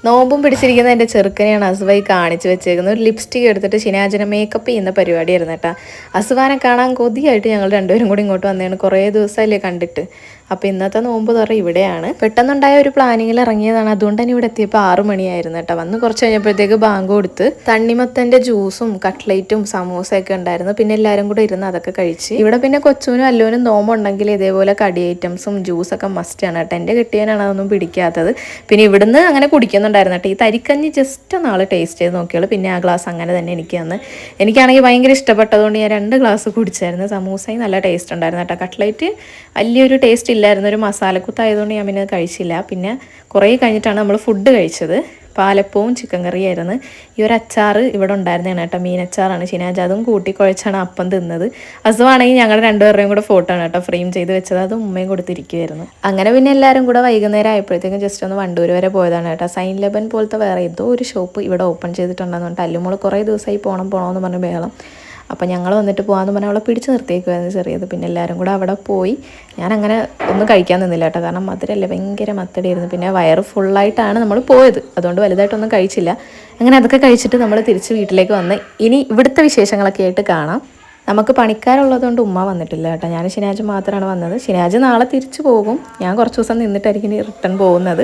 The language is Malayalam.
നോമ്പും പിടിച്ചിരിക്കുന്ന എൻ്റെ ചെറുക്കനെയാണ് അസുവായി കാണിച്ച് വെച്ചേക്കുന്നത്. ഒരു ലിപ്സ്റ്റിക് എടുത്തിട്ട് ഷിനാജിനെ മേക്കപ്പ് ചെയ്യുന്ന പരിപാടിയായിരുന്നു കേട്ടോ. അസുവാനെ കാണാൻ കൊതിയായിട്ട് ഞങ്ങൾ രണ്ടുപേരും കൂടി ഇങ്ങോട്ട് വന്നതാണ്. കുറേ ദിവസമല്ലേ കണ്ടിട്ട്. അപ്പോൾ ഇന്നത്തെ നോമ്പ് തുറ ഇവിടെയാണ്. പെട്ടെന്നുണ്ടായ ഒരു പ്ലാനിങ്ങിൽ ഇറങ്ങിയതാണ്. അതുകൊണ്ട് തന്നെ ഇവിടെ എത്തിയപ്പോൾ 6 മണിയായിരുന്നു കേട്ടോ. വന്ന് കുറച്ച് കഴിഞ്ഞപ്പോഴത്തേക്ക് ബാങ്ക് കൊടുത്ത് തണ്ണിമത്തൻ്റെ ജ്യൂസും കട്ട്ലേറ്റും സമൂസയൊക്കെ ഉണ്ടായിരുന്നു. പിന്നെ എല്ലാവരും കൂടെ ഇരുന്ന് അതൊക്കെ കഴിച്ച്. ഇവിടെ പിന്നെ കൊച്ചൂനും അല്ലോനും നോമ്പുണ്ടെങ്കിൽ ഇതേപോലെ കടി ഐറ്റംസും ജ്യൂസൊക്കെ മസ്റ്റാണ് കേട്ടോ. എൻ്റെ കെട്ടിയനാണ് അതൊന്നും പിടിക്കാത്തത്. പിന്നെ ഇവിടുന്ന് അങ്ങനെ കുടിക്കുന്നുണ്ടായിരുന്നു കേട്ടോ. ഈ തരിക്കഞ്ഞി ജസ്റ്റ് നാൾ ടേസ്റ്റ് ചെയ്ത് നോക്കിയുള്ളൂ. പിന്നെ ആ ഗ്ലാസ് അങ്ങനെ തന്നെ എനിക്കാണെങ്കിൽ ഭയങ്കര ഇഷ്ടപ്പെട്ടതുകൊണ്ട് ഞാൻ 2 ഗ്ലാസ് കുടിച്ചായിരുന്നു. സമൂസയും നല്ല ടേസ്റ്റ് ഉണ്ടായിരുന്നു കേട്ടോ. കട്ട്ലേറ്റ് വലിയൊരു ടേസ്റ്റ് ഇല്ലായിരുന്നു. ഒരു മസാലക്കുത്തായതുകൊണ്ട് ഞാൻ പിന്നെ കഴിച്ചില്ല. പിന്നെ കുറേ കഴിഞ്ഞിട്ടാണ് നമ്മൾ ഫുഡ് കഴിച്ചത്. പാലപ്പവും ചിക്കൻ കറിയായിരുന്നു. ഈ ഒരു അച്ചാർ ഇവിടെ ഉണ്ടായിരുന്നതാണ് കേട്ടോ. മീനച്ചാറാണ്. ഷിനാജ് അതും കൂട്ടി കുഴച്ചാണ് അപ്പം തിന്നത്. അസുവാണെങ്കിൽ ഞങ്ങൾ രണ്ടുപേരുടെയും കൂടെ ഫോട്ടോ ആണ് കേട്ടോ ഫ്രെയിം ചെയ്ത് വെച്ചത്. അതും ഉമ്മയും കൊടുത്തിരിക്കുമായിരുന്നു. അങ്ങനെ പിന്നെ എല്ലാവരും കൂടെ വൈകുന്നേരം ആയപ്പോഴത്തേക്കും ജസ്റ്റ് ഒന്ന് വണ്ടൂർ വരെ പോയതാണ് കേട്ടോ. സൈൻ ലെബൻ പോലത്തെ വേറെ ഏതോ ഒരു ഷോപ്പ് ഇവിടെ ഓപ്പൺ ചെയ്തിട്ടുണ്ടെന്ന് പറഞ്ഞിട്ട് അല്ലുമോൾ കുറേ ദിവസമായി പോകണമെന്ന് പറഞ്ഞ് ബഹളം. അപ്പോൾ ഞങ്ങൾ വന്നിട്ട് പോകാമെന്ന് പറഞ്ഞാൽ അവളെ പിടിച്ച് നിർത്തിയേക്കുമായിരുന്നു ചെറിയത്. പിന്നെ എല്ലാവരും കൂടെ അവിടെ പോയി. ഞാനങ്ങനെ ഒന്നും കഴിക്കാൻ നിന്നില്ല കേട്ടോ. കാരണം മധുരമല്ലേ, ഭയങ്കര മത്തടിയായിരുന്നു. പിന്നെ വയറ് ഫുള്ളായിട്ടാണ് നമ്മൾ പോയത്. അതുകൊണ്ട് വലുതായിട്ടൊന്നും കഴിച്ചില്ല. അങ്ങനെ അതൊക്കെ കഴിച്ചിട്ട് നമ്മൾ തിരിച്ച് വീട്ടിലേക്ക് വന്ന് ഇനി ഇവിടുത്തെ വിശേഷങ്ങളൊക്കെ ആയിട്ട് കാണാം. നമുക്ക് പണിക്കാരുള്ളതുകൊണ്ട് ഉമ്മ വന്നിട്ടില്ല കേട്ടോ. ഞാൻ ഷിനാജ് മാത്രമാണ് വന്നത്. ഷിനാജ് നാളെ തിരിച്ചു പോകും. ഞാൻ കുറച്ച് ദിവസം നിന്നിട്ടായിരിക്കും റിട്ടേൺ പോകുന്നത്.